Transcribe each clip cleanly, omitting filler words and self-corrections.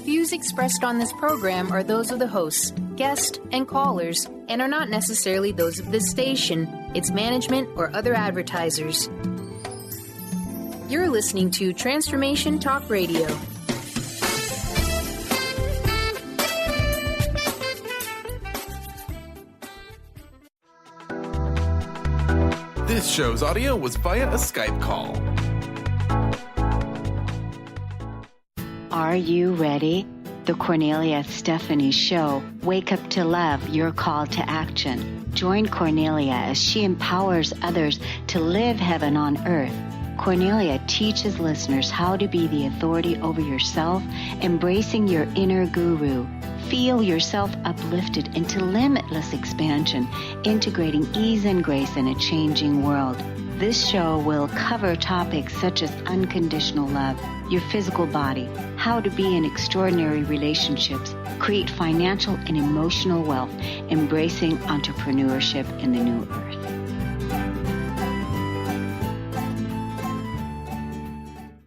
Views expressed on this program are those of the hosts, guests, and callers, and are not necessarily those of this station, its management, or other advertisers. You're listening to Transformation Talk Radio. This show's audio was via a Skype call. Are you ready? The Kornelia Stephanie Show, Wake Up to Love, your call to action. Join Kornelia as she empowers others to live heaven on earth. Kornelia teaches listeners how to be the authority over yourself, embracing your inner guru. Feel yourself uplifted into limitless expansion, integrating ease and grace in a changing world. This show will cover topics such as unconditional love, your physical body, how to be in extraordinary relationships, create financial and emotional wealth, embracing entrepreneurship in the new earth.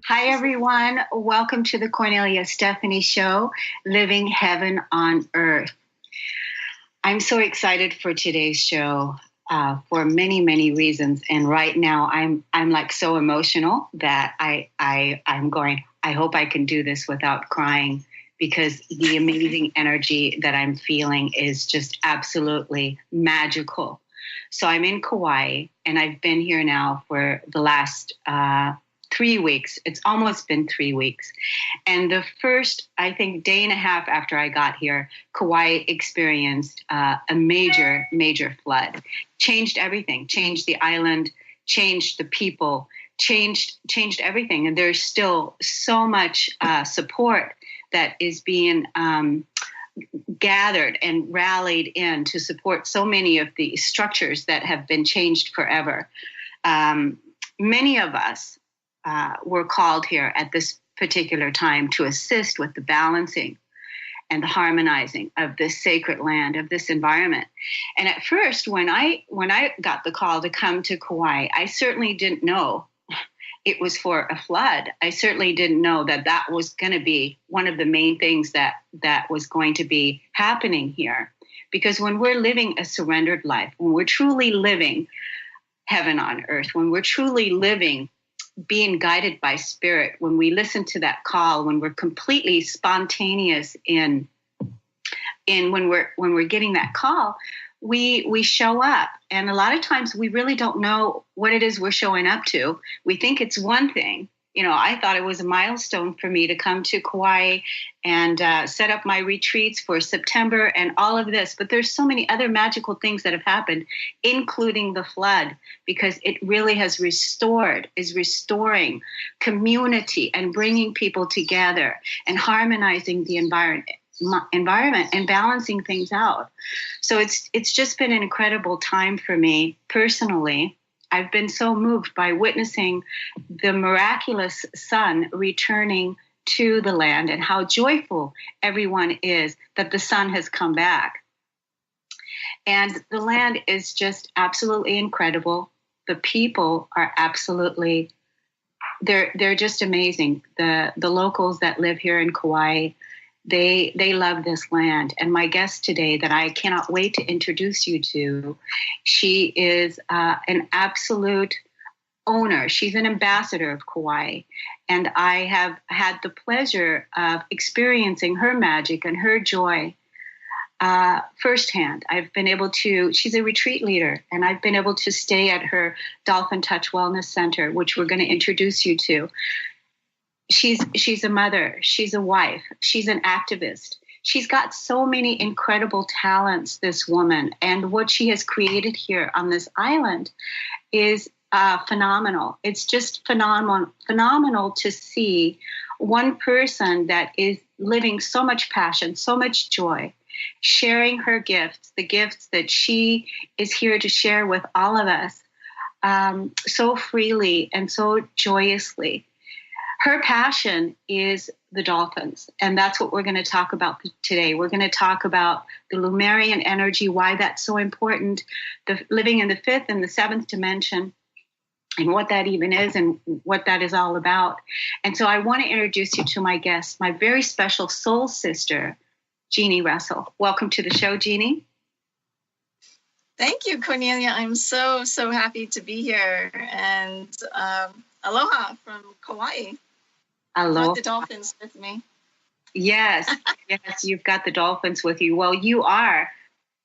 Hi, everyone. Welcome to the Kornelia Stephanie Show, Living Heaven on Earth. I'm so excited for today's show for many, many reasons. And right now, I'm like so emotional that I'm going, I hope I can do this without crying, because the amazing energy that I'm feeling is just absolutely magical. So I'm in Kauai, and I've been here now for the last 3 weeks. It's almost been 3 weeks. And the first, I think, day and a half after I got here, Kauai experienced a major, major flood. Changed everything, changed the island, changed the people, changed everything. And there's still so much support that is being gathered and rallied in to support so many of the structures that have been changed forever. Many of us were called here at this particular time to assist with the balancing and the harmonizing of this sacred land, of this environment. And at first, when I got the call to come to Kauai, I certainly didn't know it was for a flood. I certainly didn't know that was going to be one of the main things that was going to be happening here. Because when we're living a surrendered life, when we're truly living heaven on earth, when we're truly living being guided by spirit, when we listen to that call, when we're completely spontaneous in when we're getting that call, we show up. And a lot of times we really don't know what it is we're showing up to. We think it's one thing. You know, I thought it was a milestone for me to come to Kauai and set up my retreats for September and all of this. But there's so many other magical things that have happened, including the flood, because it really is restoring community and bringing people together and harmonizing the environment and balancing things out. So it's just been an incredible time for me personally. I've been so moved by witnessing the miraculous sun returning to the land and how joyful everyone is that the sun has come back. And the land is just absolutely incredible. The people are absolutely, they're just amazing. The locals that live here in Kauai, they love this land. And my guest today that I cannot wait to introduce you to, she is an absolute owner. She's an ambassador of Kauai. And I have had the pleasure of experiencing her magic and her joy firsthand. I've been able to, she's a retreat leader, and I've been able to stay at her Dolphin Touch Wellness Center, which we're going to introduce you to. She's a mother, she's a wife, she's an activist. She's got so many incredible talents, this woman, and what she has created here on this island is phenomenal. It's just phenomenal to see one person that is living so much passion, so much joy, sharing her gifts, the gifts that she is here to share with all of us so freely and so joyously. Her passion is the dolphins, and that's what we're going to talk about today. We're going to talk about the Lemurian energy, why that's so important, the living in the fifth and the seventh dimension, and what that even is and what that is all about. And so I want to introduce you to my guest, my very special soul sister, Jeanne Russell. Welcome to the show, Jeanne. Thank you, Kornelia. I'm so happy to be here. And aloha from Kauai. Aloha. Brought the dolphins with me. Yes, yes, you've got the dolphins with you. Well, you are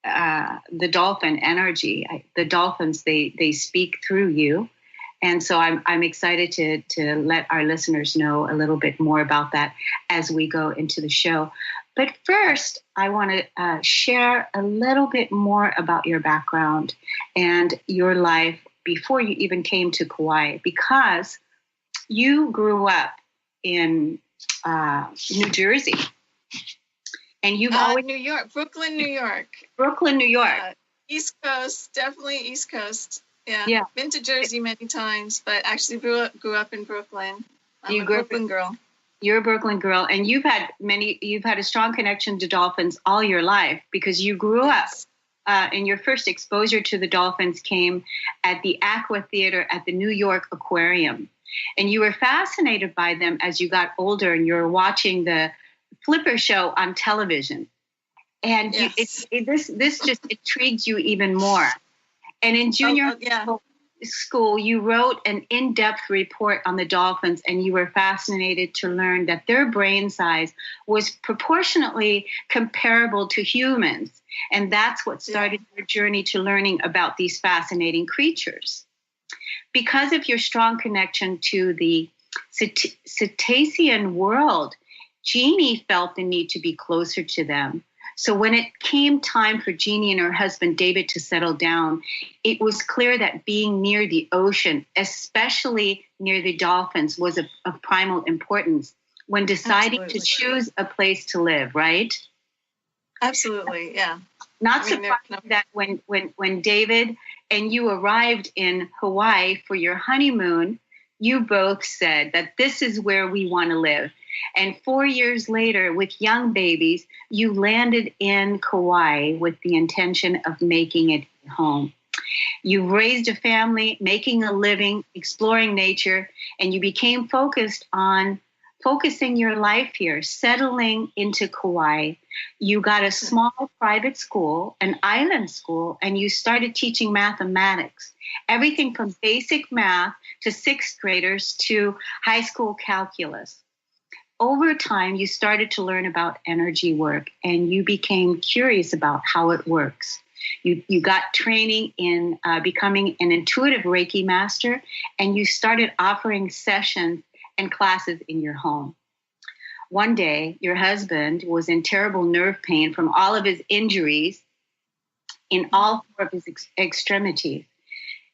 the dolphin energy. The dolphins, they speak through you. And so I'm excited to let our listeners know a little bit more about that as we go into the show. But first, I want to share a little bit more about your background and your life before you even came to Kauai, because you grew up in New Jersey. And you've always... New York, Brooklyn, New York. Brooklyn, New York. East Coast, definitely East Coast. Yeah. Been to Jersey many times, but actually grew up in Brooklyn. I'm a Brooklyn girl. You're a Brooklyn girl, and you've had a strong connection to dolphins all your life, because you grew up, and your first exposure to the dolphins came at the Aquatheater at the New York Aquarium. And you were fascinated by them as you got older, and you were watching the Flipper show on television. And yes. This just intrigued you even more. And in junior school, you wrote an in-depth report on the dolphins, and you were fascinated to learn that their brain size was proportionately comparable to humans. And that's what started your journey to learning about these fascinating creatures. Because of your strong connection to the cetacean world, Jeanne felt the need to be closer to them. So when it came time for Jeanne and her husband David to settle down, it was clear that being near the ocean, especially near the dolphins, was of primal importance when deciding to choose a place to live, right? Absolutely, yeah. Not surprising that when David and you arrived in Hawaii for your honeymoon, you both said that this is where we want to live. And 4 years later, with young babies, you landed in Kauai with the intention of making it home. You raised a family, making a living, exploring nature, and you became focusing your life here, settling into Kauai. You got a small private school, an island school, and you started teaching mathematics, everything from basic math to sixth graders to high school calculus. Over time, you started to learn about energy work, and you became curious about how it works. You got training in becoming an intuitive Reiki master, and you started offering sessions and classes in your home. One day, your husband was in terrible nerve pain from all of his injuries in all four of his extremities,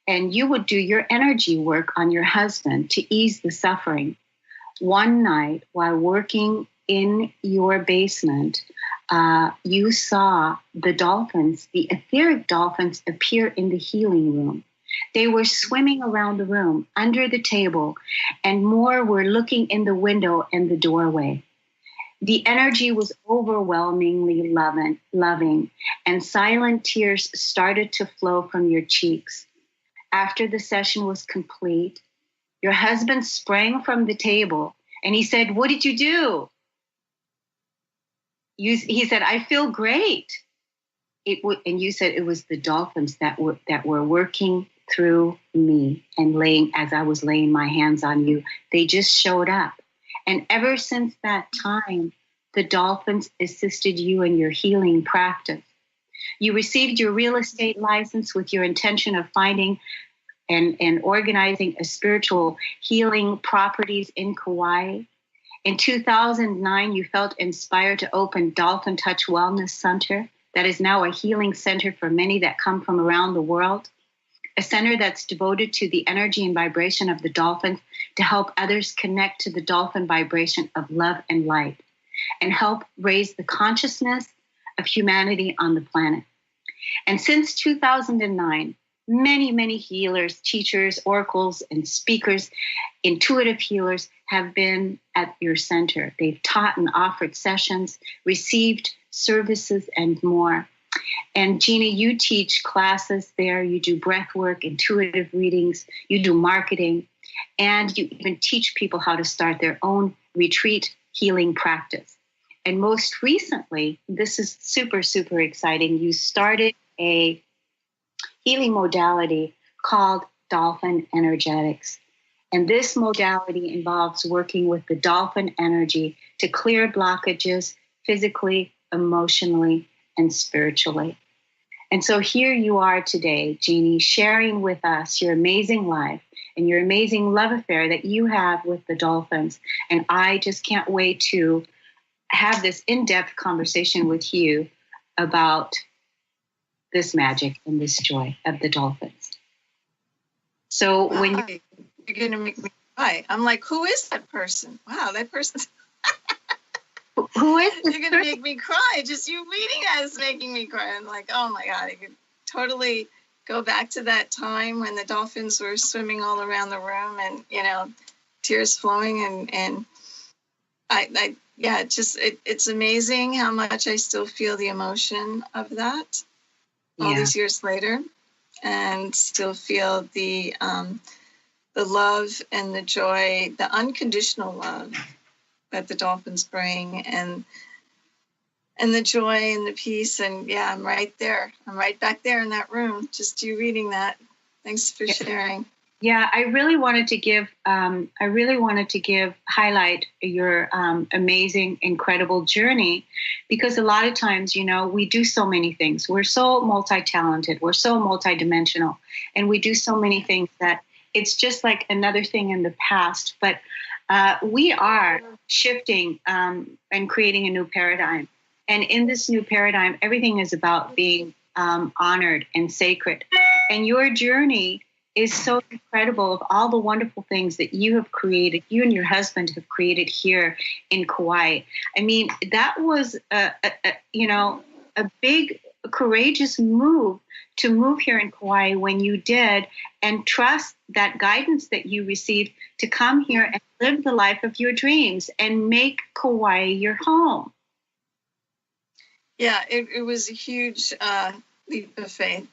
and you would do your energy work on your husband to ease the suffering. One night, while working in your basement, you saw the dolphins, the etheric dolphins, appear in the healing room. They were swimming around the room, under the table, and more were looking in the window and the doorway. The energy was overwhelmingly loving, and silent tears started to flow from your cheeks. After the session was complete, your husband sprang from the table and he said, "What did you do?" He said, "I feel great." And you said it was the dolphins that were working through me and as I was laying my hands on you. They just showed up. And ever since that time, the dolphins assisted you in your healing practice. You received your real estate license with your intention of finding and organizing a spiritual healing properties in Kauai. In 2009, you felt inspired to open Dolphin Touch Wellness Center that is now a healing center for many that come from around the world, a center that's devoted to the energy and vibration of the dolphins to help others connect to the dolphin vibration of love and light and help raise the consciousness of humanity on the planet. And since 2009, many, many healers, teachers, oracles, and speakers, intuitive healers have been at your center. They've taught and offered sessions, received services, and more. And Jeanne, you teach classes there. You do breath work, intuitive readings. You do marketing. And you even teach people how to start their own retreat healing practice. And most recently, this is super, super exciting, you started a healing modality called Dolphin Energetics. And this modality involves working with the dolphin energy to clear blockages physically, emotionally, and spiritually. And so here you are today, Jeanne, sharing with us your amazing life and your amazing love affair that you have with the dolphins. And I just can't wait to have this in-depth conversation with you about this magic and this joy of the dolphins. So when you're going to make me cry. I'm like, who is that person? Wow, that person. Who is You're going to make me cry. Just you reading that is making me cry. I'm like, oh my God, I could totally go back to that time when the dolphins were swimming all around the room and, you know, tears flowing. And it's amazing how much I still feel the emotion of that all these years later, and still feel the love and the joy, the unconditional love that the dolphins bring, and the joy and the peace. And I'm right there. I'm right back there in that room, just you reading that. Thanks for sharing. Yeah, I really wanted to highlight your amazing, incredible journey, because a lot of times, you know, we do so many things. We're so multi-talented. We're so multi-dimensional, and we do so many things that it's just like another thing in the past. But we are shifting and creating a new paradigm. And in this new paradigm, everything is about being honored and sacred. And your journey is so incredible of all the wonderful things that you have created, you and your husband have created here in Kauai. I mean, that was a big, courageous move to move here in Kauai when you did, and trust that guidance that you received to come here and live the life of your dreams and make Kauai your home. Yeah, it was a huge leap of faith.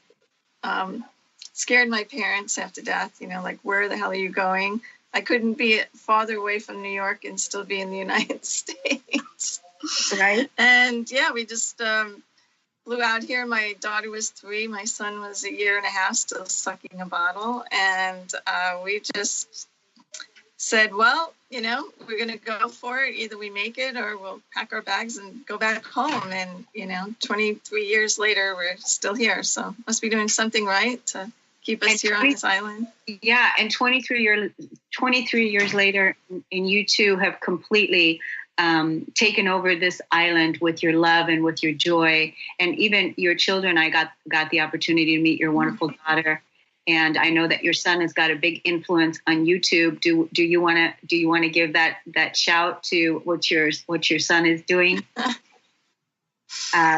Scared my parents after death, you know, like, where the hell are you going? I couldn't be farther away from New York and still be in the United States. Right. And we just flew out here. My daughter was 3. My son was 1.5 years, still sucking a bottle. And we just said, well, you know, we're going to go for it. Either we make it or we'll pack our bags and go back home. And, you know, 23 years later, we're still here. So must be doing something right to keep us here on this island. Yeah, and 23 years later, and you two have completely taken over this island with your love and with your joy, and even your children. I got the opportunity to meet your wonderful daughter, and I know that your son has got a big influence on YouTube. Do you want to give that shout to what your son is doing?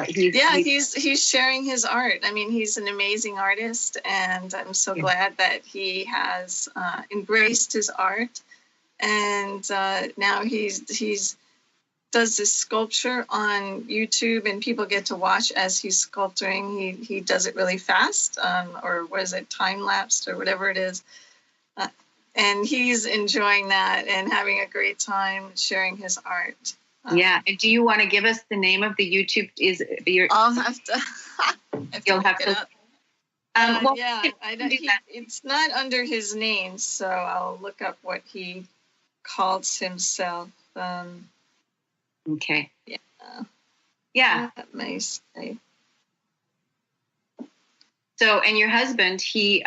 He's sharing his art. I mean, he's an amazing artist, and I'm so glad that he has embraced his art. And now he's does this sculpture on YouTube, and people get to watch as he's sculpting. He does it really fast, or was it time lapsed or whatever it is. And he's enjoying that and having a great time sharing his art. And do you want to give us the name of the YouTube? I'll have to. You'll have to. It's not under his name, so I'll look up what he calls himself. Okay. Yeah. That may say. So, and your husband, he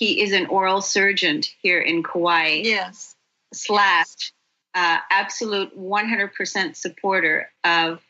is an oral surgeon here in Kauai. Yes. / absolute 100% supporter of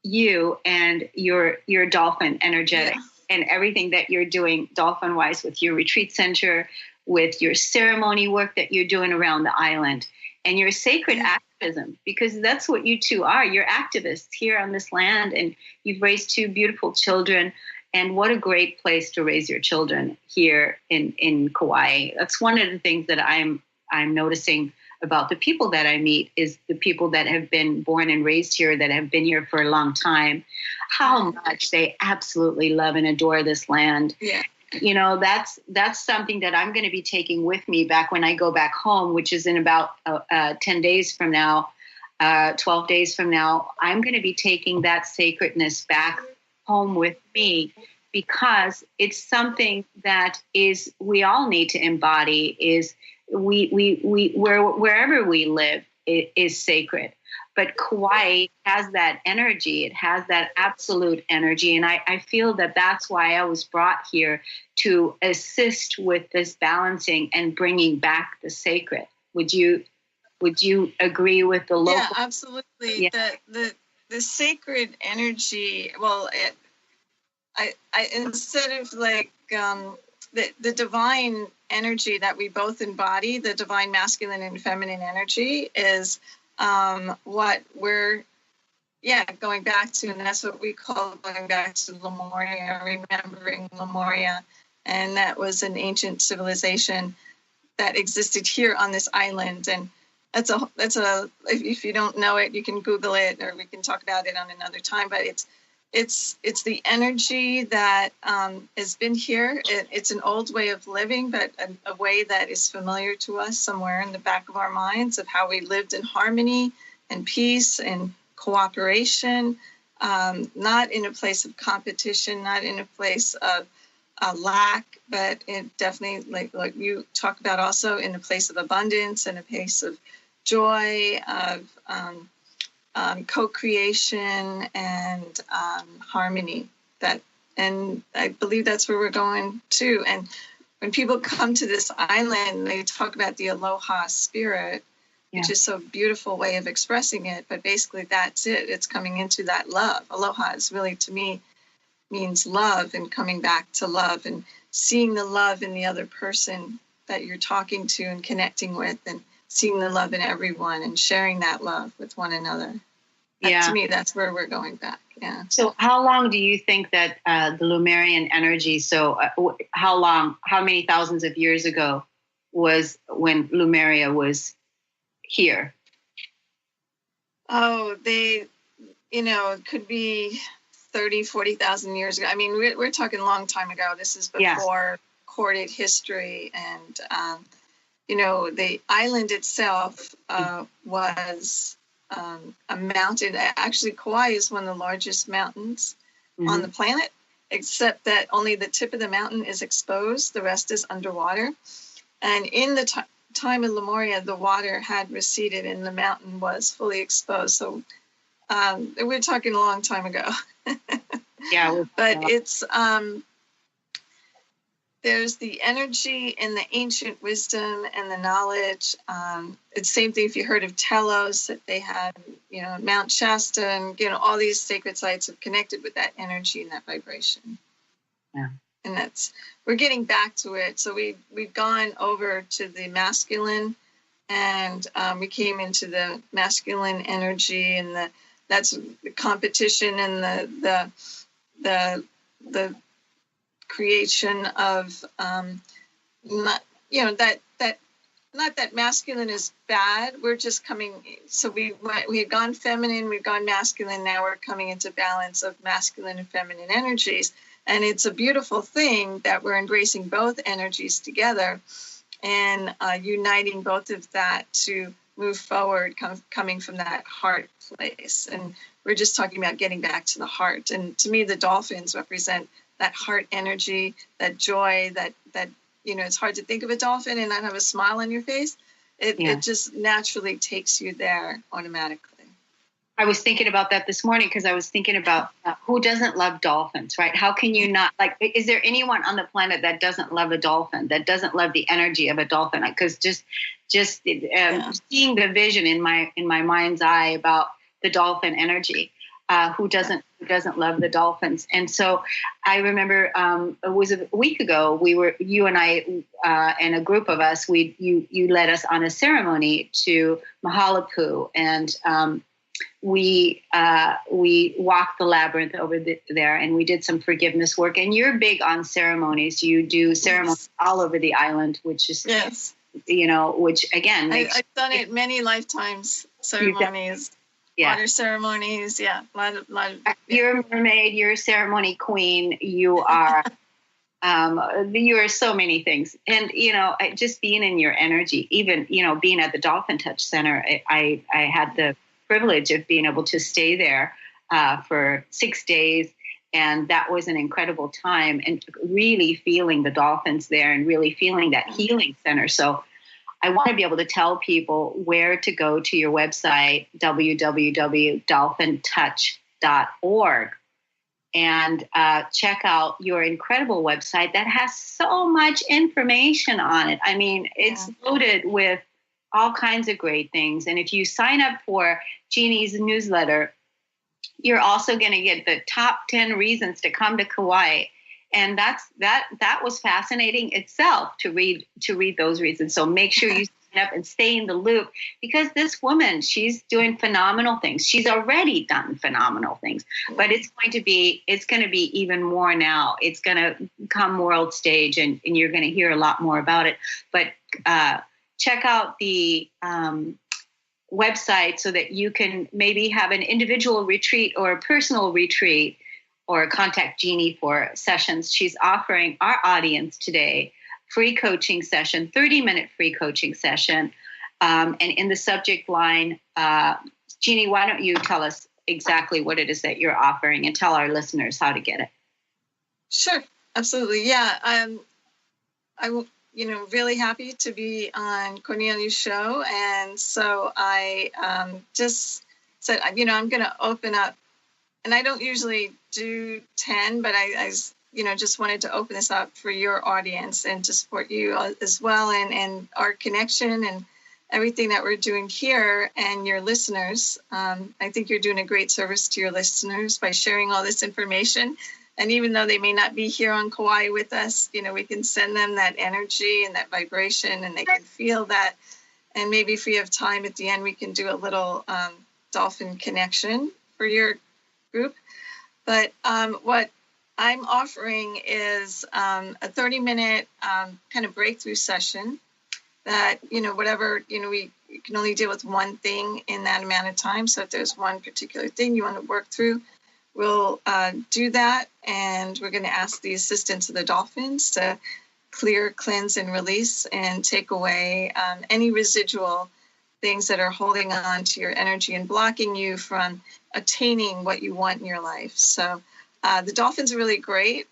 you and your dolphin energetic and everything that you're doing dolphin wise with your retreat center, with your ceremony work that you're doing around the island, and your sacred activism, because that's what you two are. You're activists here on this land, and you've raised 2 beautiful children. And what a great place to raise your children here in Kauai. That's one of the things that I'm noticing about the people that I meet, is the people that have been born and raised here, that have been here for a long time. how much they absolutely love and adore this land. Yeah. You know, that's something that I'm going to be taking with me back when I go back home, which is in about 10 days from now, 12 days from now. I'm going to be taking that sacredness back home with me, because it's something that is we all need to embody. Is wherever we live is sacred. But Kauai has that energy. It has that absolute energy. And I feel that that's why I was brought here, to assist with this balancing and bringing back the sacred. Would you agree with the local? Yeah, absolutely. Yeah. The sacred energy, well, I instead of like the divine energy that we both embody, the divine masculine and feminine energy, is what we're going back to, and that's what we call going back to Lemuria, remembering Lemuria. And that was an ancient civilization that existed here on this island. And that's a if you don't know it, you can Google it, or we can talk about it on another time. But it's the energy that has been here. It's an old way of living, but a way that is familiar to us somewhere in the back of our minds, of how we lived in harmony and peace and cooperation, not in a place of competition, not in a place of lack, but it definitely, like you talk about, also in a place of abundance and a place of joy, of co-creation and harmony. And I believe that's where we're going to. And when people come to this island, they talk about the aloha spirit, which is a beautiful way of expressing it. But basically, that's it. It's coming into that love. Aloha is really, to me, means love, and coming back to love and seeing the love in the other person that you're talking to and connecting with, and seeing the love in everyone and sharing that love with one another. To me, that's where we're going back. Yeah. So how long do you think that the Lemurian energy, how many thousands of years ago was when Lemuria was here? Oh, it could be 30, 40,000 years ago. I mean, we're talking a long time ago. This is before recorded history. And, the island itself was a mountain. Actually, Kauai is one of the largest mountains on the planet, except that only the tip of the mountain is exposed. The rest is underwater. And in the time of Lemuria, the water had receded and the mountain was fully exposed. So we're talking a long time ago. But it's there's the energy and the ancient wisdom and the knowledge. It's the same thing if you heard of Telos, that they had, Mount Shasta, and all these sacred sites have connected with that energy and that vibration. Yeah. And we're getting back to it. So we've gone over to the masculine, and we came into the masculine energy, and that's the competition and the creation of not that masculine is bad. We're just coming. So we had gone feminine, we've gone masculine. Now we're coming into balance of masculine and feminine energies, and it's a beautiful thing that we're embracing both energies together and uniting both of that to move forward, coming from that heart place. And we're just talking about getting back to the heart. And to me, the dolphins represent that heart energy, that joy, that it's hard to think of a dolphin and not have a smile on your face. It just naturally takes you there automatically. I was thinking about that this morning, because I was thinking about who doesn't love dolphins, right? How can you not, is there anyone on the planet that doesn't love a dolphin, that doesn't love the energy of a dolphin? Because just seeing the vision in my mind's eye about the dolphin energy, who doesn't love the dolphins? And so I remember it was a week ago, you and I and a group of us, you led us on a ceremony to Mahalapu, and we walked the labyrinth over there, and we did some forgiveness work. And you're big on ceremonies. You do ceremonies all over the island, which is which again I've done it many lifetimes, ceremonies. water ceremonies. Yeah, a lot of You're a mermaid. You're a ceremony queen. You are. You are so many things, and just being in your energy. Even being at the Dolphin Touch Center, I had the privilege of being able to stay there for 6 days. And that was an incredible time, and really feeling the dolphins there and really feeling that healing center. So I want to be able to tell people where to go to your website, www.dolphintouch.org, and check out your incredible website that has so much information on it. I mean, it's loaded with all kinds of great things. And if you sign up for Jeanne's newsletter, you're also going to get the top 10 reasons to come to Kauai. And that was fascinating itself to read those reasons. So make sure you sign up and stay in the loop, because this woman, she's doing phenomenal things. She's already done phenomenal things, but it's going to be even more now. It's going to come world stage, and you're going to hear a lot more about it. But check out the website so that you can maybe have an individual retreat or a personal retreat, or contact Jeanne for sessions. She's offering our audience today free coaching session, 30-minute free coaching session. And in the subject line, Jeanne, why don't you tell us exactly what it is that you're offering and tell our listeners how to get it? Sure, absolutely. Yeah, I'm really happy to be on Kornelia's show. And so I just said, I'm going to open up, and I don't usually do 10, but I just wanted to open this up for your audience and to support you as well, and our connection and everything that we're doing here and your listeners. I think you're doing a great service to your listeners by sharing all this information. And even though they may not be here on Kauai with us, we can send them that energy and that vibration, and they can feel that. And maybe if we have time at the end, we can do a little dolphin connection for your group. But what I'm offering is a 30-minute kind of breakthrough session that, whatever, we can only deal with one thing in that amount of time. So if there's one particular thing you want to work through, we'll do that. And we're going to ask the assistance of the dolphins to clear, cleanse, and release, and take away any residual things that are holding on to your energy and blocking you from attaining what you want in your life. So the dolphins are really great.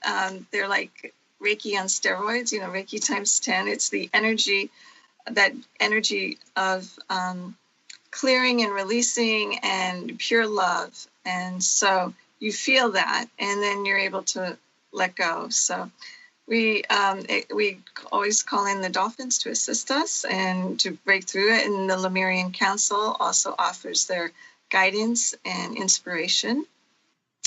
They're like Reiki on steroids, Reiki times 10. It's the energy of clearing and releasing and pure love. And so you feel that, and then you're able to let go. So we always call in the dolphins to assist us and to break through it. And the Lemurian Council also offers their guidance and inspiration.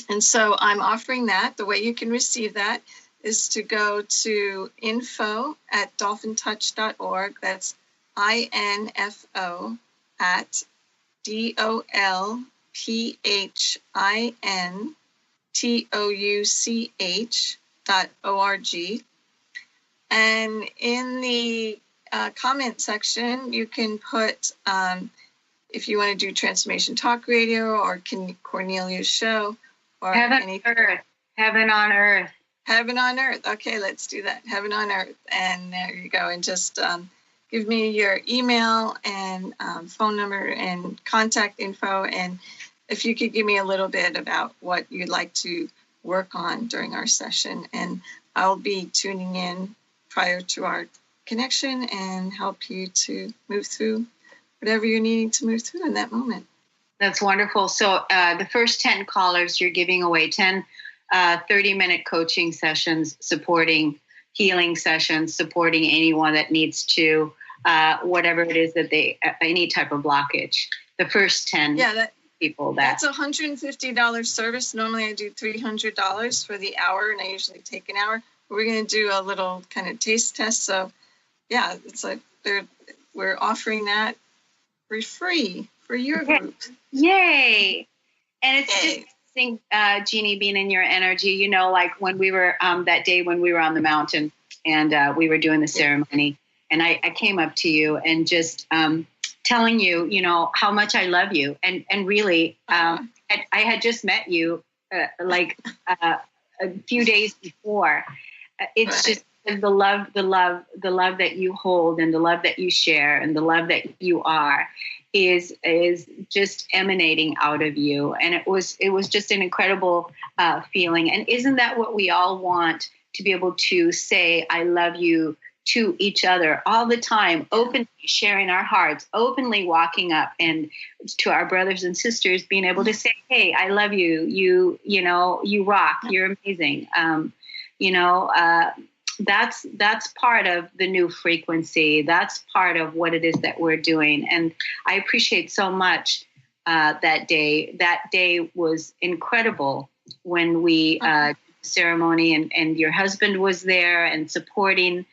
And so I'm offering that. The way you can receive that is to go to info@dolphintouch.org. That's info@dolphintouch.org. And in the comment section, you can put, if you want to do Transformation Talk Radio or Kornelia's show, or Heaven anything. on Earth. Heaven on Earth. Heaven on Earth. Okay, let's do that. Heaven on Earth. And there you go. And just give me your email and phone number and contact info. And if you could give me a little bit about what you'd like to work on during our session. And I'll be tuning in prior to our connection and help you to move through whatever you're needing to move through in that moment. That's wonderful. So the first 10 callers, you're giving away 10 30-minute coaching sessions, supporting healing sessions, supporting anyone that needs to, whatever it is that any type of blockage. The first 10 people. That's a $150 service. Normally I do $300 for the hour, and I usually take an hour. We're going to do a little kind of taste test. So yeah, it's like we're offering that for free for your group. Yay! And it's just interesting, Jeanne, being in your energy. Like when we were that day when we were on the mountain and we were doing the ceremony, and I came up to you and just telling you, how much I love you. And really, I had just met you a few days before. It's just the love that you hold, and the love that you share, and the love that you are is just emanating out of you. And it was just an incredible feeling. And isn't that what we all want, to be able to say, I love you to each other all the time, openly sharing our hearts, openly walking up and to our brothers and sisters, being able to say, hey, I love you. You rock. You're amazing. That's part of the new frequency. That's part of what it is that we're doing. And I appreciate so much that day. That day was incredible when we did the ceremony, and your husband was there and supporting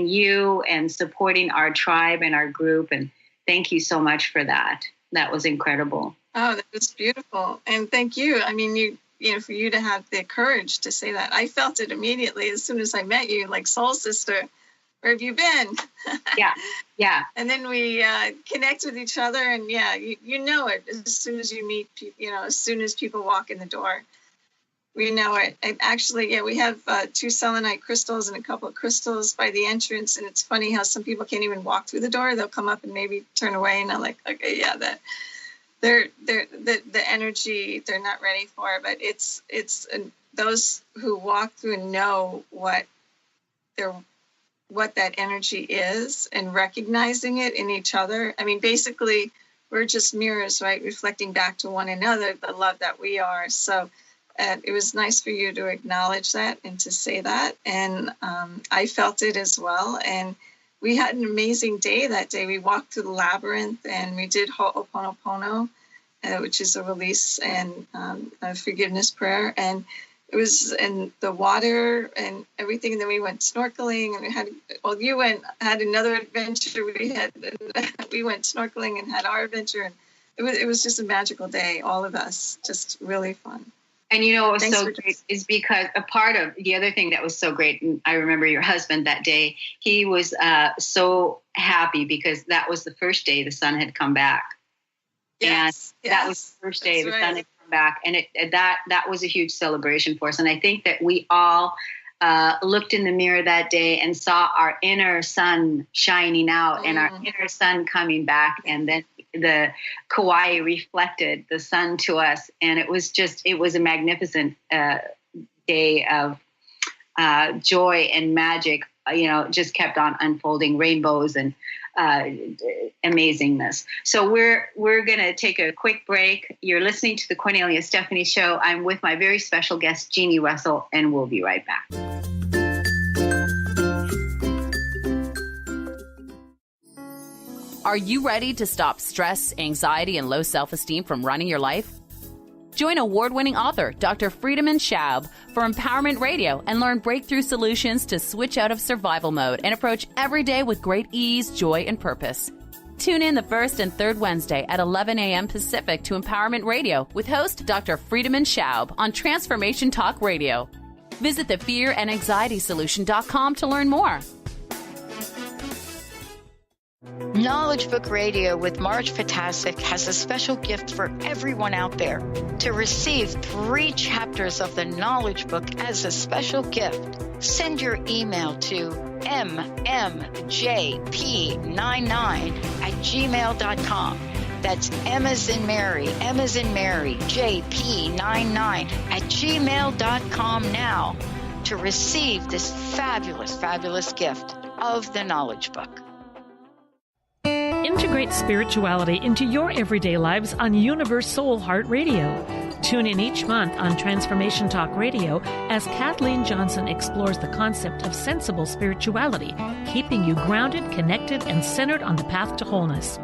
you and supporting our tribe and our group. And thank you so much for that. That was incredible. Oh, that was beautiful. And thank you. I mean, for you to have the courage to say that. I felt it immediately as soon as I met you, like, soul sister, where have you been? Yeah. And then we connect with each other, and you know it as soon as you meet people, as soon as people walk in the door. We know it. And actually, we have 2 selenite crystals and a couple of crystals by the entrance. And it's funny how some people can't even walk through the door. They'll come up and maybe turn away, and I'm like, okay, that they're the energy they're not ready for. But it's those who walk through and know what that energy is, and recognizing it in each other. I mean, basically, we're just mirrors, right? Reflecting back to one another the love that we are. So it was nice for you to acknowledge that and to say that. And I felt it as well. And we had an amazing day that day. We walked through the labyrinth, and we did Ho'oponopono, which is a release and a forgiveness prayer. And it was in the water and everything. And then we went snorkeling, and you had another adventure. We went snorkeling and had our adventure. And it was just a magical day. All of us, just really fun. And what was so great is because a part of the other thing that was so great, and I remember your husband that day, he was so happy because that was the first day the sun had come back. Yes, and that was the first day the sun had come back. And that was a huge celebration for us. And I think that we all looked in the mirror that day and saw our inner sun shining out and our inner sun coming back. And then the Kauai reflected the sun to us. And it was a magnificent day of joy and magic. Just kept on unfolding, rainbows and amazingness. So we're going to take a quick break. You're listening to the Kornelia Stephanie Show. I'm with my very special guest, Jeanne Russell, and we'll be right back. Are you ready to stop stress, anxiety, and low self-esteem from running your life? Join award-winning author Dr. Friedemann Schaub for Empowerment Radio and learn breakthrough solutions to switch out of survival mode and approach every day with great ease, joy, and purpose. Tune in the first and third Wednesday at 11 a.m. Pacific to Empowerment Radio with host Dr. Friedemann Schaub on Transformation Talk Radio. Visit thefearandanxietysolution.com to learn more. Knowledge Book Radio with Marge Fatasic has a special gift for everyone out there. To receive 3 chapters of the Knowledge Book as a special gift, send your email to mmjp99@gmail.com. That's M as in Mary, JP99@gmail.com now to receive this fabulous, fabulous gift of the Knowledge Book. Integrate spirituality into your everyday lives on Universe Soul Heart Radio. Tune in each month on Transformation Talk Radio as Kathleen Johnson explores the concept of sensible spirituality, keeping you grounded, connected, and centered on the path to wholeness.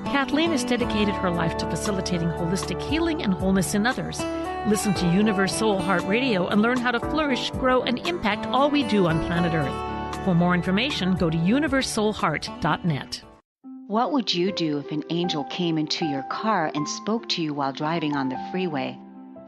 Kathleen has dedicated her life to facilitating holistic healing and wholeness in others. Listen to Universe Soul Heart Radio and learn how to flourish, grow, and impact all we do on planet Earth. For more information, go to universesoulheart.net. What would you do if an angel came into your car and spoke to you while driving on the freeway?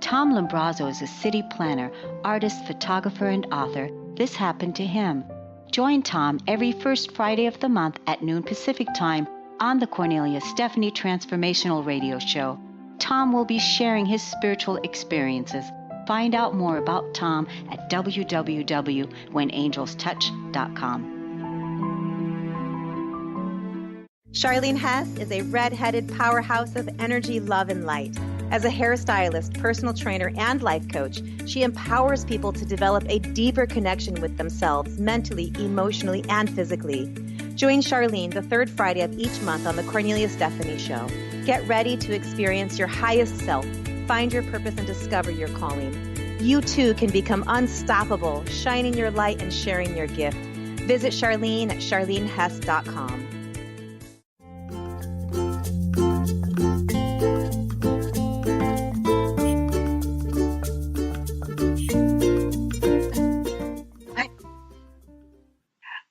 Tom Lambrazo is a city planner, artist, photographer, and author. This happened to him. Join Tom every first Friday of the month at noon Pacific Time On the Kornelia Stephanie Transformational Radio Show, Tom will be sharing his spiritual experiences. Find out more about Tom at www.whenangelstouch.com. Charlene Hess is a red-headed powerhouse of energy, love, and light. As a hairstylist, personal trainer, and life coach, she empowers people to develop a deeper connection with themselves mentally, emotionally, and physically. Join Charlene the third Friday of each month on the Kornelia Stephanie Show. Get ready to experience your highest self, find your purpose, and discover your calling. You too can become unstoppable, shining your light and sharing your gift. Visit Charlene at charlenehess.com.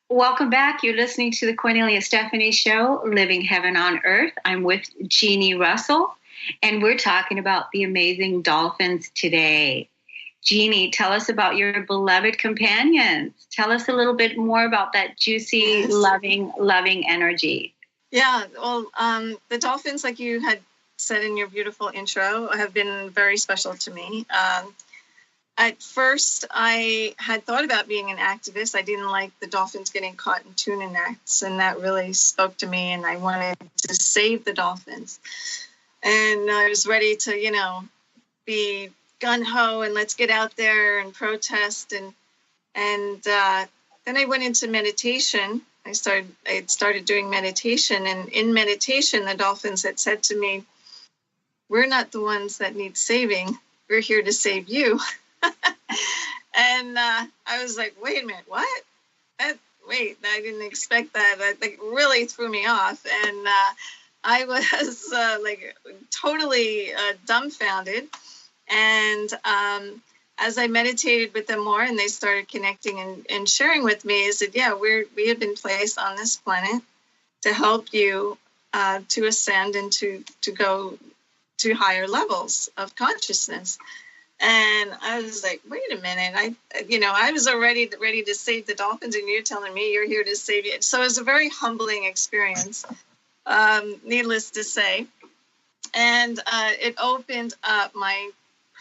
Welcome back. You're listening to the Kornelia Stephanie Show, Living Heaven on Earth. I'm with Jeanne Russell, and we're talking about the amazing dolphins today. Jeanne, tell us about your beloved companions. Tell us a little bit more about that juicy, loving energy. Yeah, well, the dolphins, like you had said in your beautiful intro, have been very special to me. At first, I had thought about being an activist. I didn't like the dolphins getting caught in tuna nets, and that really spoke to me, and I wanted to save the dolphins. And I was ready to, be gung-ho and let's get out there and protest. And then I went into meditation. I had started doing meditation, and in meditation, the dolphins had said to me, "We're not the ones that need saving. We're here to save you." And I was like, wait a minute, what? I didn't expect that. That really threw me off. And I was totally dumbfounded. And as I meditated with them more and they started connecting and sharing with me, I said, yeah, we have been placed on this planet to help you to ascend and to go to higher levels of consciousness. And I was like, wait a minute, I was already ready to save the dolphins, and you're telling me you're here to save it. So it was a very humbling experience, needless to say. And it opened up my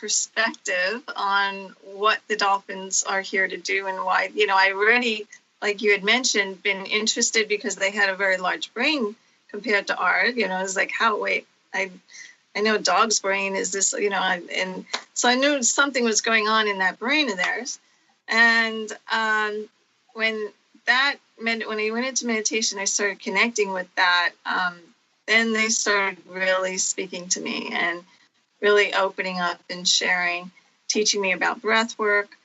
perspective on what the dolphins are here to do and why. I already, like you had mentioned, been interested because they had a very large brain compared to ours. I was like, I know dog's brain is this, and so I knew something was going on in that brain of theirs. And when I went into meditation, I started connecting with that. Then they started really speaking to me and really opening up and sharing, teaching me about breath work,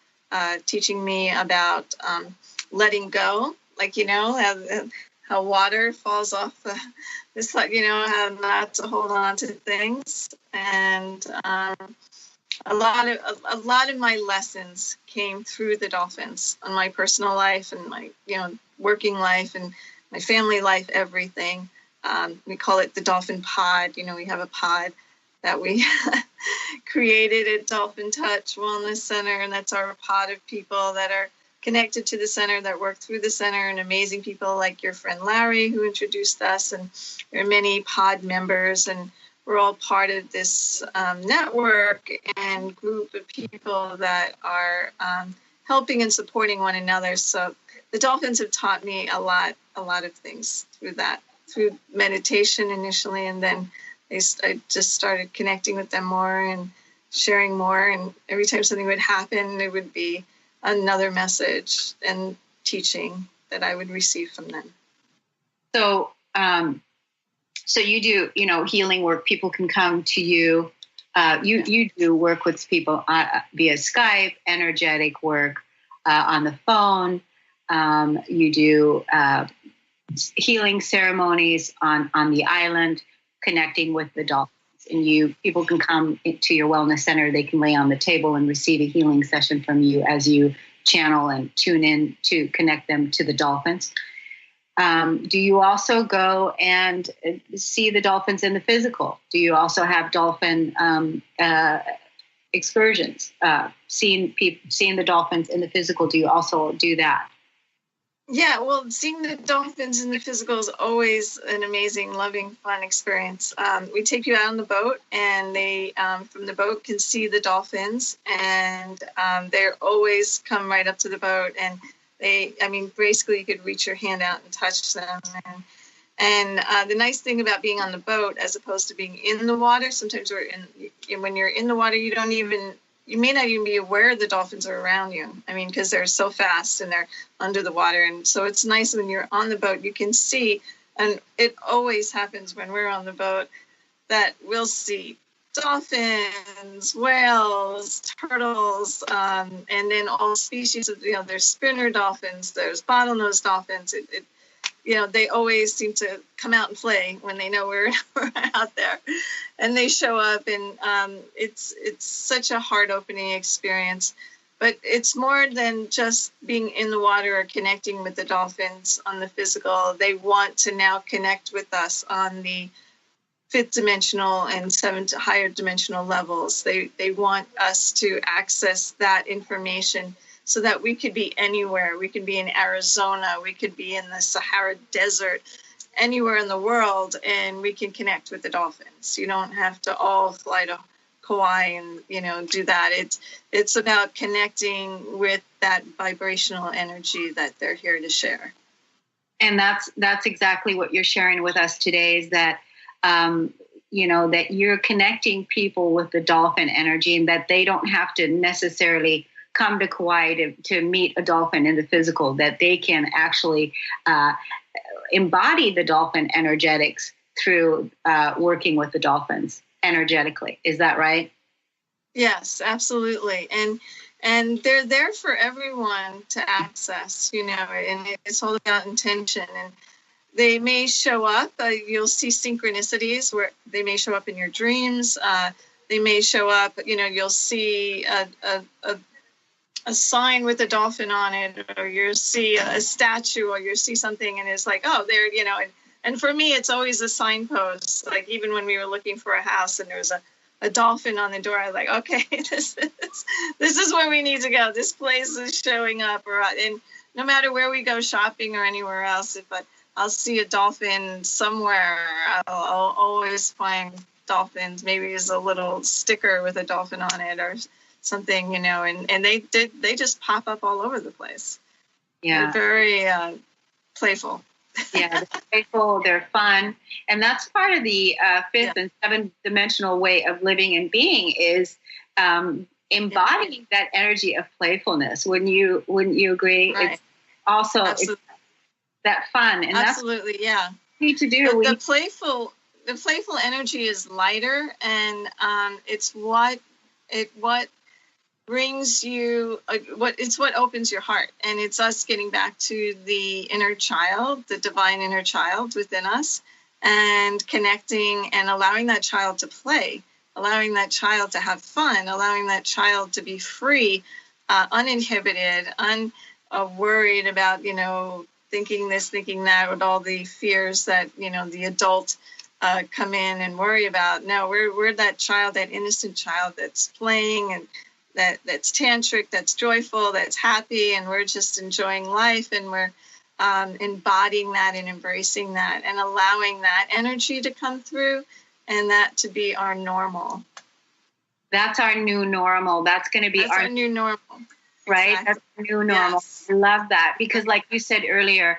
teaching me about letting go, how water falls off this, how not to hold on to things. And a lot of my lessons came through the dolphins on my personal life and my, working life and my family life, everything. We call it the Dolphin Pod. We have a pod that we created at Dolphin Touch Wellness Center, and that's our pod of people that are connected to the center, that work through the center, and amazing people like your friend Larry who introduced us, and there are many pod members, and we're all part of this network and group of people that are helping and supporting one another. So the dolphins have taught me a lot of things through meditation initially, and then I just started connecting with them more and sharing more, and every time something would happen, it would be another message and teaching that I would receive from them. So, so you do, healing work. People can come to you. You do work with people via Skype, energetic work on the phone. You do healing ceremonies on the island, connecting with the dolphins. And people can come to your wellness center. They can lay on the table and receive a healing session from you as you channel and tune in to connect them to the dolphins. Do you also go and see the dolphins in the physical? Do you also have dolphin excursions? Seeing the dolphins in the physical? Do you also do that? Yeah, well, seeing the dolphins in the physical is always an amazing, loving, fun experience. We take you out on the boat, and they, from the boat, can see the dolphins, and they always come right up to the boat, and basically you could reach your hand out and touch them. And the nice thing about being on the boat, as opposed to being in the water, sometimes when you're in the water, you may not even be aware the dolphins are around you. Because they're so fast and they're under the water. And so it's nice when you're on the boat, you can see, and it always happens when we're on the boat, that we'll see dolphins, whales, turtles, and then all species of, there's spinner dolphins, there's bottlenose dolphins. They always seem to come out and play when they know we're out there, and they show up, and it's such a heart-opening experience. But it's more than just being in the water or connecting with the dolphins on the physical. They want to now connect with us on the fifth dimensional and seventh higher dimensional levels. They want us to access that information so that we could be anywhere. We could be in Arizona, we could be in the Sahara Desert, anywhere in the world, and we can connect with the dolphins. You don't have to all fly to Kauai and, do that. It's about connecting with that vibrational energy that they're here to share. And that's exactly what you're sharing with us today, is that, that you're connecting people with the dolphin energy, and that they don't have to necessarily come to Kauai to meet a dolphin in the physical, that they can actually embody the dolphin energetics through working with the dolphins energetically. Is that right? Yes, absolutely. And they're there for everyone to access, and it's all about intention. And they may show up, you'll see synchronicities where they may show up in your dreams. They may show up, you'll see a sign with a dolphin on it, or you'll see a statue, or you'll see something, and it's like, oh, there, and for me, it's always a signpost. Like, even when we were looking for a house and there was a dolphin on the door, I was like, okay, this is where we need to go. This place is showing up. And no matter where we go shopping or anywhere else, if I'll see a dolphin somewhere, I'll always find dolphins. Maybe there's a little sticker with a dolphin on it or something, and they just pop up all over the place. Yeah. They're very playful. Yeah, they're playful, they're fun. And that's part of the fifth and seventh dimensional way of living and being, is embodying that energy of playfulness. Wouldn't you agree? Right. It's also it's that fun. And absolutely, that's what we need to do. The playful energy is lighter, and it's what brings you what opens your heart, and it's us getting back to the inner child, the divine inner child within us, and connecting and allowing that child to play, allowing that child to have fun, allowing that child to be free, uninhibited, unworried about thinking this, thinking that, with all the fears that the adult come in and worry about. No, we're that child, that innocent child that's playing, and that's tantric, that's joyful, that's happy, and we're just enjoying life, and we're embodying that and embracing that and allowing that energy to come through, and that to be our normal. That's our new normal. That's going to be our new normal. Right? Exactly. That's our new normal. Yes. I love that, because like you said earlier,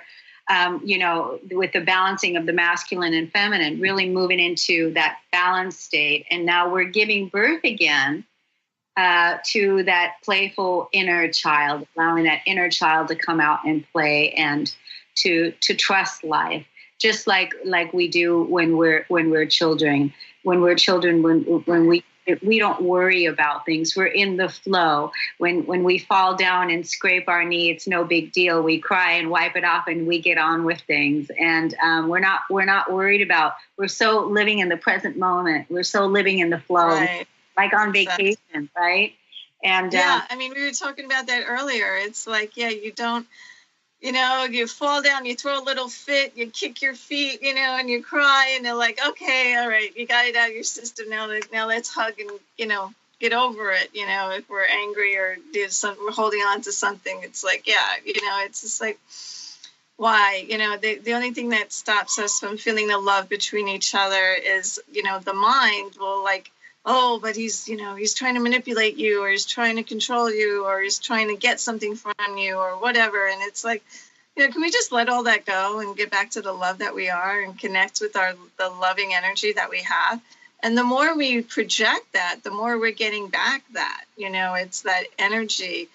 with the balancing of the masculine and feminine, really moving into that balanced state. And now we're giving birth again to that playful inner child, allowing that inner child to come out and play and to trust life, just like we do when we're children. When we're children, when we don't worry about things. We're in the flow. When we fall down and scrape our knee, it's no big deal. We cry and wipe it off, and we get on with things. And we're not worried about. We're so living in the present moment. We're so living in the flow. Right. Like on vacation, right? And we were talking about that earlier. It's like, you don't, you fall down, you throw a little fit, you kick your feet, and you cry, and they're like, okay, all right, you got it out of your system. Now let's hug and, get over it. If we're angry or we're holding on to something, it's like, it's just like, why. The only thing that stops us from feeling the love between each other is, the mind will like, oh, but he's trying to manipulate you, or he's trying to control you, or he's trying to get something from you, or whatever. And it's like, can we just let all that go and get back to the love that we are and connect with the loving energy that we have? And the more we project that, the more we're getting back that, it's that energy.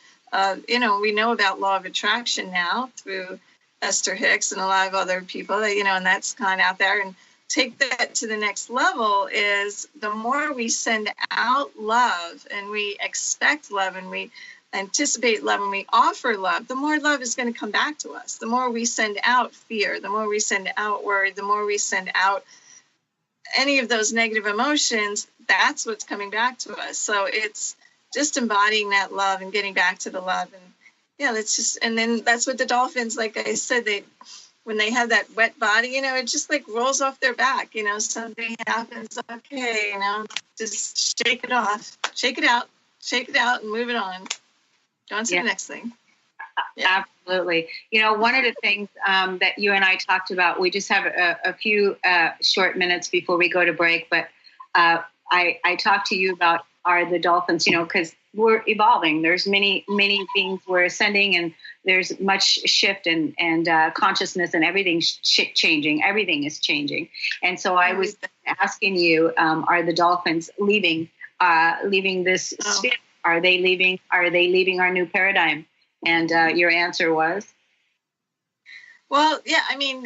We know about law of attraction now through Esther Hicks and a lot of other people, and that's kind of out there. And take that to the next level is the more we send out love and we expect love and we anticipate love and we offer love, the more love is going to come back to us. The more we send out fear, the more we send out worry, the more we send out any of those negative emotions, that's what's coming back to us. So it's just embodying that love and getting back to the love. And and then that's what the dolphins, like I said, when they have that wet body, it just like rolls off their back, something happens, okay, just shake it off, shake it out and move it on. Go on to the next thing. Yeah. Absolutely. One of the things that you and I talked about, we just have a few short minutes before we go to break, but I talked to you about the dolphins, because we're evolving. There's many things we're ascending, and there's much shift and consciousness, and everything's changing. Everything is changing. And so I was asking you, are the dolphins leaving this sphere? Are they leaving our new paradigm? And your answer was? Well, yeah, I mean,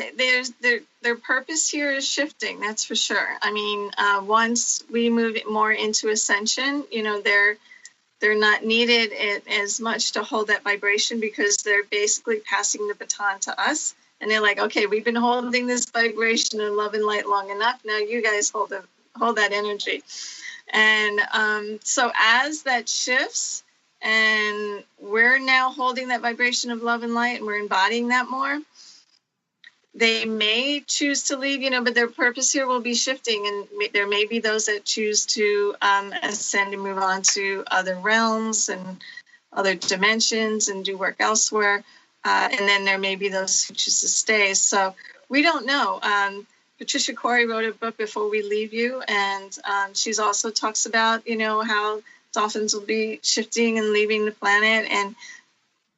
their purpose here is shifting, that's for sure. I mean, once we move more into ascension, they're not needed as much to hold that vibration, because they're basically passing the baton to us. And they're like, okay, we've been holding this vibration of love and light long enough. Now you guys hold that energy. And so as that shifts, and we're now holding that vibration of love and light, and we're embodying that more, they may choose to leave, but their purpose here will be shifting. And there may be those that choose to ascend and move on to other realms and other dimensions and do work elsewhere. And then there may be those who choose to stay. So we don't know. Patricia Corey wrote a book, Before We Leave You. And she's also talks about, how dolphins will be shifting and leaving the planet. And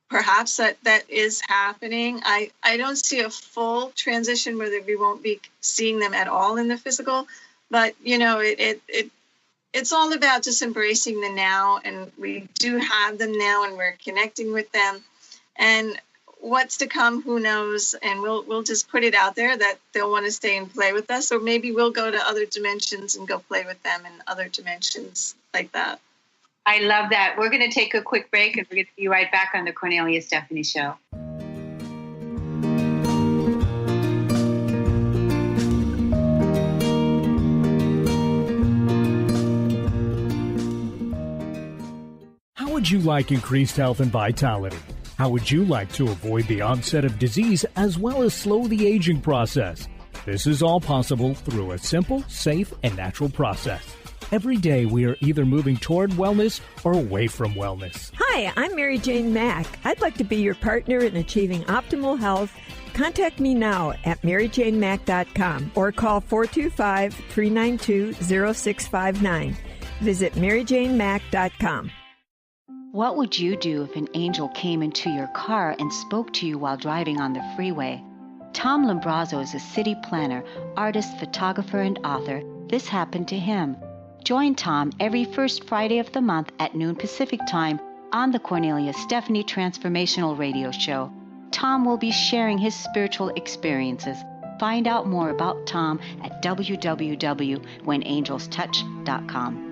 perhaps that is happening. I don't see a full transition where we won't be seeing them at all in the physical, but it's all about just embracing the now, and we do have them now, and we're connecting with them. And what's to come, who knows? And we'll just put it out there that they'll want to stay and play with us, or maybe we'll go to other dimensions and go play with them in other dimensions like that. I love that. We're going to take a quick break, and we're going to be right back on the Kornelia Stephanie Show. How would you like increased health and vitality? How would you like to avoid the onset of disease as well as slow the aging process? This is all possible through a simple, safe, and natural process. Every day we are either moving toward wellness or away from wellness. Hi, I'm Mary Jane Mack. I'd like to be your partner in achieving optimal health. Contact me now at maryjanemack.com or call 425-392-0659. Visit maryjanemack.com. What would you do if an angel came into your car and spoke to you while driving on the freeway? Tom Limbrazo is a city planner, artist, photographer, and author. This happened to him. Join Tom every first Friday of the month at noon Pacific Time on the Kornelia Stephanie Transformational Radio Show. Tom will be sharing his spiritual experiences. Find out more about Tom at www.whenangelstouch.com.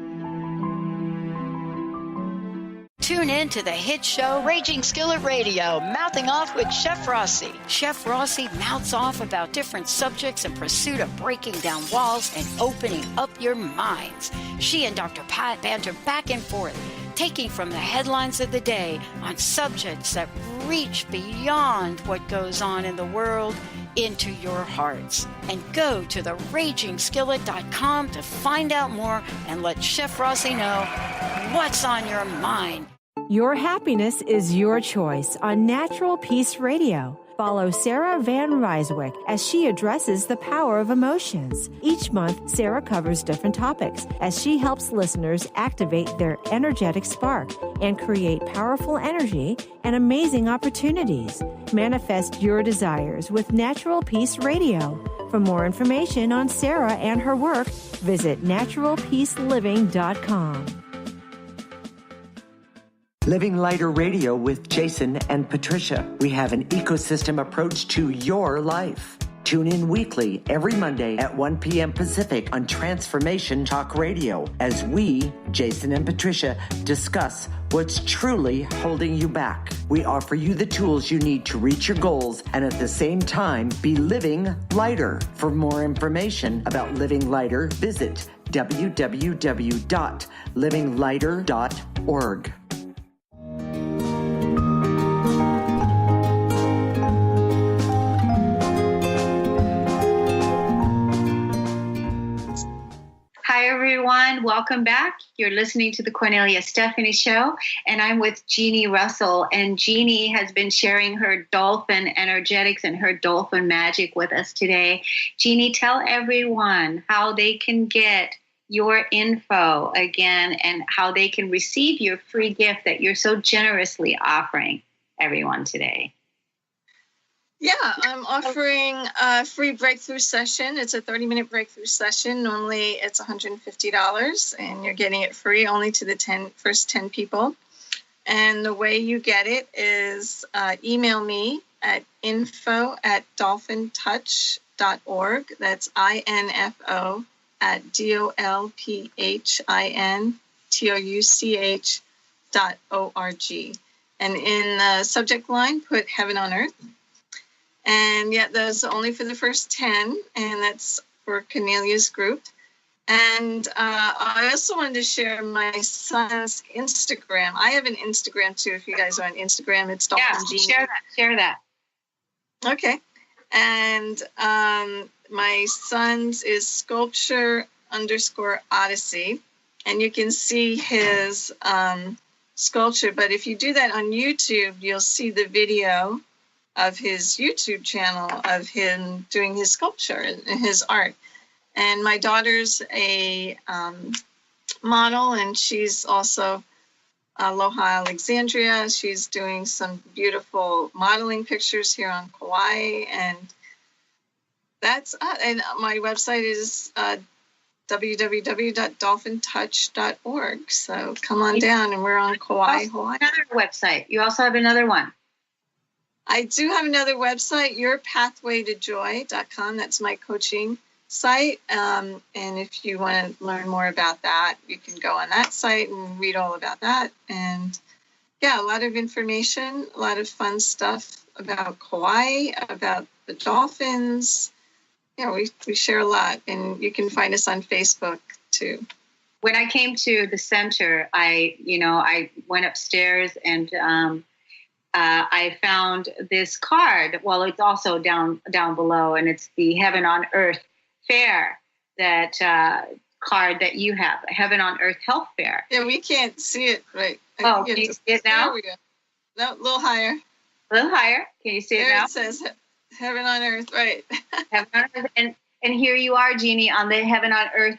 Tune in to the hit show Raging Skillet Radio, Mouthing Off with Chef Rossi. Chef Rossi mouths off about different subjects in pursuit of breaking down walls and opening up your minds. She and Dr. Pat banter back and forth, taking from the headlines of the day on subjects that reach beyond what goes on in the world into your hearts. And go to theragingskillet.com to find out more and let Chef Rossi know what's on your mind. Your happiness is your choice on Natural Peace Radio. Follow Sarah Van Ryswick as she addresses the power of emotions. Each month, Sarah covers different topics as she helps listeners activate their energetic spark and create powerful energy and amazing opportunities. Manifest your desires with Natural Peace Radio. For more information on Sarah and her work, visit naturalpeaceliving.com. Living Lighter Radio with Jason and Patricia. We have an ecosystem approach to your life. Tune in weekly every Monday at 1 p.m. Pacific on Transformation Talk Radio as we, Jason and Patricia, discuss what's truly holding you back. We offer you the tools you need to reach your goals and at the same time be living lighter. For more information about Living Lighter, visit www.livinglighter.org. Hi, everyone. Welcome back. You're listening to the Kornelia Stephanie Show, and I'm with Jeanne Russell. And Jeanne has been sharing her dolphin energetics and her dolphin magic with us today. Jeanne, tell everyone how they can get your info again and how they can receive your free gift that you're so generously offering everyone today. Yeah, I'm offering a free breakthrough session. It's a 30-minute breakthrough session. Normally, it's $150, and you're getting it free only to the first 10 people. And the way you get it is email me at info@dolphintouch.org. That's info@dolphintouch.org. And in the subject line, put Heaven on Earth. And yet that's only for the first 10, and that's for Kornelia's group. And I also wanted to share my son's Instagram. I have an Instagram, too, if you guys are on Instagram. It's Dolphin.Jeanne. Share that. Okay. And my son's is sculpture_odyssey. And you can see his sculpture. But if you do that on YouTube, you'll see the video of his YouTube channel of him doing his sculpture and his art. And my daughter's a model, and she's also Aloha Alexandria. She's doing some beautiful modeling pictures here on Kauai. And that's and my website is www.dolphintouch.org. So come on down, and we're on Kauai, Hawaii. Another website. You also have another one. I do have another website, yourpathwaytojoy.com. That's my coaching site. And if you want to learn more about that, you can go on that site and read all about that. And yeah, a lot of information, a lot of fun stuff about Kauai, about the dolphins. Yeah, we share a lot. And you can find us on Facebook too. When I came to the center, I went upstairs and I found this card. Well, it's also down below, and it's the Heaven on Earth Fair, that card that you have, Heaven on Earth Health Fair. Yeah, we can't see it right. Oh, can you see it now? There we go. No, a little higher. A little higher. Can you see it now? It says Heaven on Earth, right. Heaven on Earth. And here you are, Jeanne, on the Heaven on Earth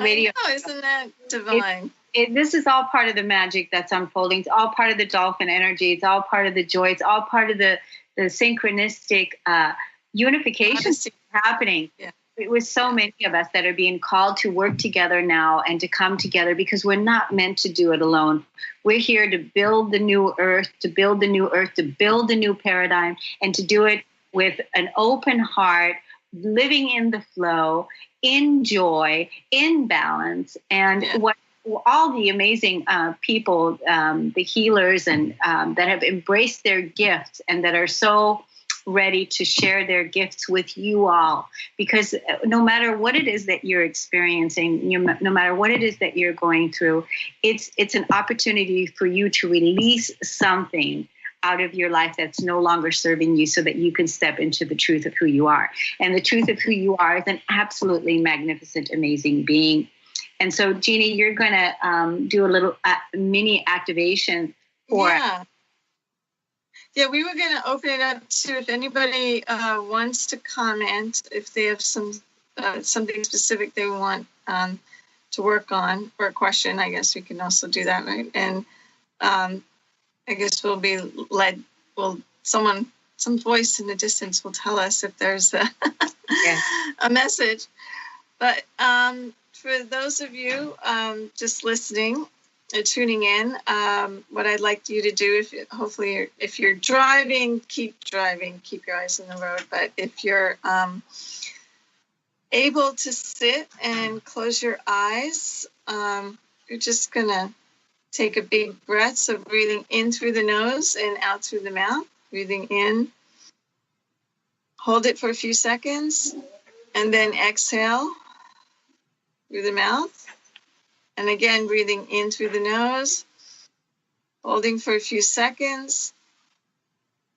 radio. Oh, isn't that divine? This is all part of the magic that's unfolding. It's all part of the dolphin energy. It's all part of the joy. It's all part of the synchronistic unification happening. Yeah. It was so many of us that are being called to work together now and to come together, because we're not meant to do it alone. We're here to build the new earth, to build the new earth, to build a new paradigm, and to do it with an open heart, living in the flow, in joy, in balance, and what all the amazing people, the healers, and that have embraced their gifts and that are so ready to share their gifts with you all. Because no matter what it is that you're experiencing, no matter what it is that you're going through, it's an opportunity for you to release something out of your life that's no longer serving you, so that you can step into the truth of who you are. And the truth of who you are is an absolutely magnificent, amazing being. And so, Jeanne, you're going to do a little mini activation for us. Yeah, we were going to open it up to if anybody wants to comment, if they have something specific they want to work on, or a question. I guess we can also do that, right? And I guess we'll be led. Some voice in the distance will tell us if there's a message. But for those of you just listening, tuning in, what I'd like you to do, if you're driving, keep your eyes on the road. But if you're able to sit and close your eyes, you're just gonna take a big breath. So breathing in through the nose and out through the mouth. Breathing in, hold it for a few seconds, and then exhale through the mouth. And again, breathing in through the nose, holding for a few seconds,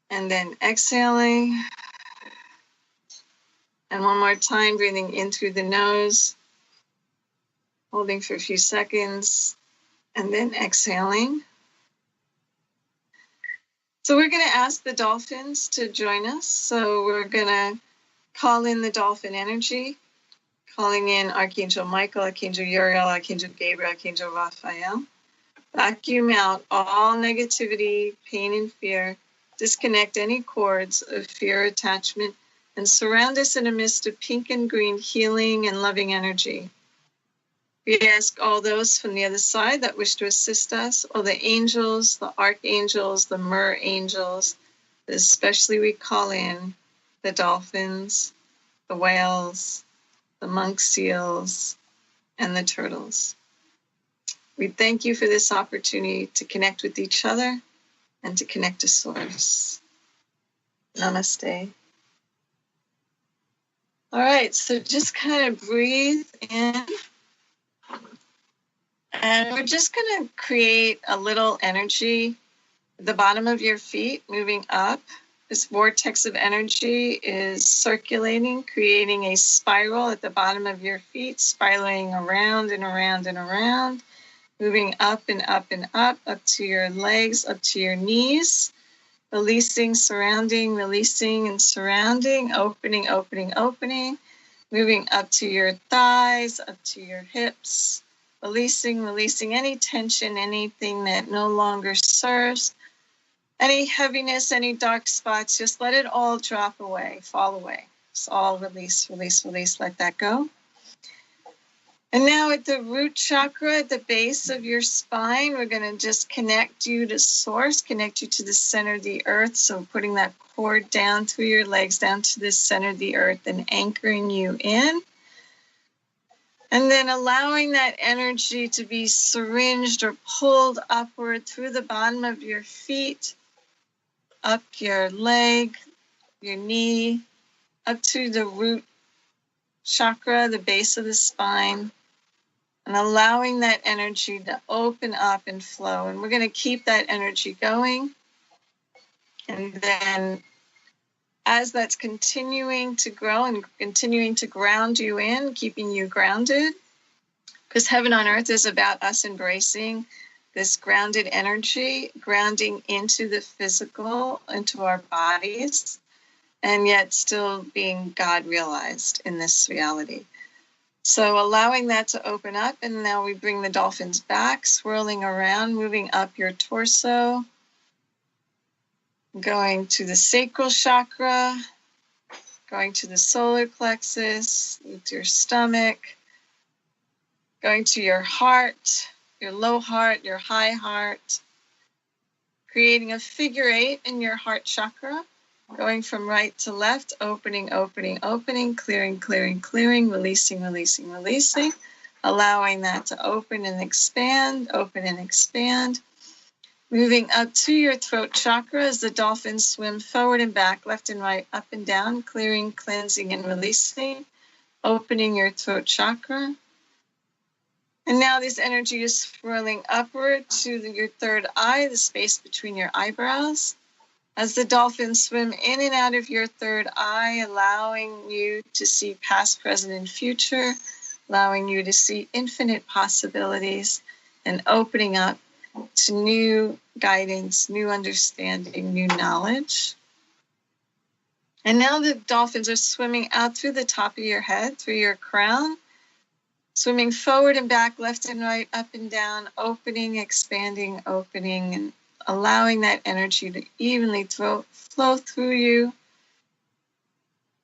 and then exhaling. And one more time, breathing in through the nose, holding for a few seconds, and then exhaling. So we're going to ask the dolphins to join us. So we're going to call in the dolphin energy, calling in Archangel Michael, Archangel Uriel, Archangel Gabriel, Archangel Raphael. Vacuum out all negativity, pain, and fear. Disconnect any cords of fear, attachment, and surround us in a mist of pink and green healing and loving energy. We ask all those from the other side that wish to assist us, all the angels, the archangels, the mer angels, especially we call in the dolphins, the whales, the monk seals, and the turtles. We thank you for this opportunity to connect with each other and to connect to Source. Namaste. All right, so just kind of breathe in. And we're just going to create a little energy at the bottom of your feet, moving up. This vortex of energy is circulating, creating a spiral at the bottom of your feet, spiraling around and around and around, moving up and up and up to your legs, up to your knees, releasing, surrounding, releasing and surrounding, opening, opening, opening, moving up to your thighs, up to your hips, releasing, releasing any tension, anything that no longer serves, any heaviness, any dark spots, just let it all drop away, fall away. It's all release, release, release, let that go. And now at the root chakra, at the base of your spine, we're going to just connect you to Source, connect you to the center of the earth. So putting that cord down through your legs, down to the center of the earth and anchoring you in. And then allowing that energy to be syringed or pulled upward through the bottom of your feet, up your leg, your knee, up to the root chakra, the base of the spine, and allowing that energy to open up and flow. And we're going to keep that energy going. And then as that's continuing to grow and continuing to ground you in, keeping you grounded, because Heaven on Earth is about us embracing this grounded energy, grounding into the physical, into our bodies, and yet still being God realized in this reality. So allowing that to open up, and now we bring the dolphins back, swirling around, moving up your torso, going to the sacral chakra, going to the solar plexus, with your stomach, going to your heart, your low heart, your high heart, creating a figure 8 in your heart chakra, going from right to left, opening, opening, opening, clearing, clearing, clearing, releasing, releasing, releasing, allowing that to open and expand, moving up to your throat chakra as the dolphins swim forward and back, left and right, up and down, clearing, cleansing, and releasing, opening your throat chakra. And now this energy is swirling upward to your third eye, the space between your eyebrows. As the dolphins swim in and out of your third eye, allowing you to see past, present, and future, allowing you to see infinite possibilities, and opening up to new guidance, new understanding, new knowledge. And now the dolphins are swimming out through the top of your head, through your crown, swimming forward and back, left and right, up and down, opening, expanding, opening, and allowing that energy to evenly flow through you.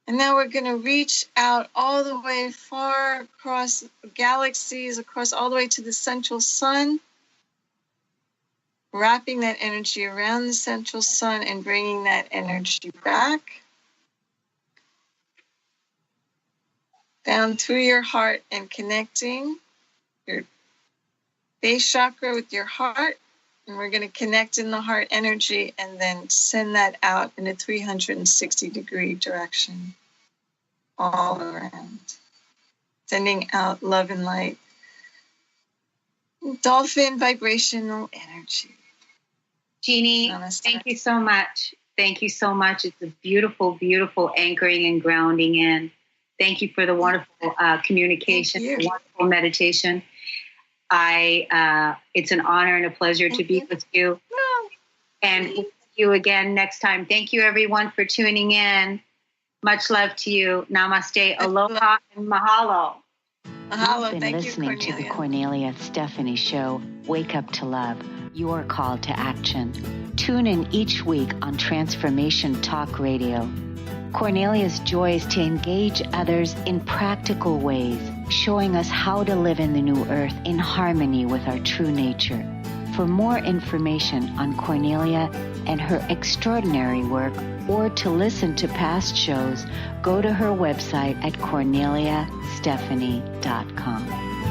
And now we're going to reach out all the way far across galaxies, across all the way to the central sun, wrapping that energy around the central sun and bringing that energy back down through your heart and connecting your base chakra with your heart. And we're going to connect in the heart energy and then send that out in a 360-degree direction all around. Sending out love and light. Dolphin vibrational energy. Jeannie, thank you so much. Thank you so much. It's a beautiful, beautiful anchoring and grounding in. Thank you for the wonderful communication, the wonderful meditation. It's an honor and a pleasure to be with you. And we'll see you again next time. Thank you, everyone, for tuning in. Much love to you. Namaste, aloha, and mahalo. You've been listening to the Kornelia Stephanie Show, Wake Up to Love, your call to action. Tune in each week on Transformation Talk Radio. Kornelia's joy is to engage others in practical ways, showing us how to live in the new earth in harmony with our true nature. For more information on Kornelia and her extraordinary work, or to listen to past shows, go to her website at KorneliaStephanie.com.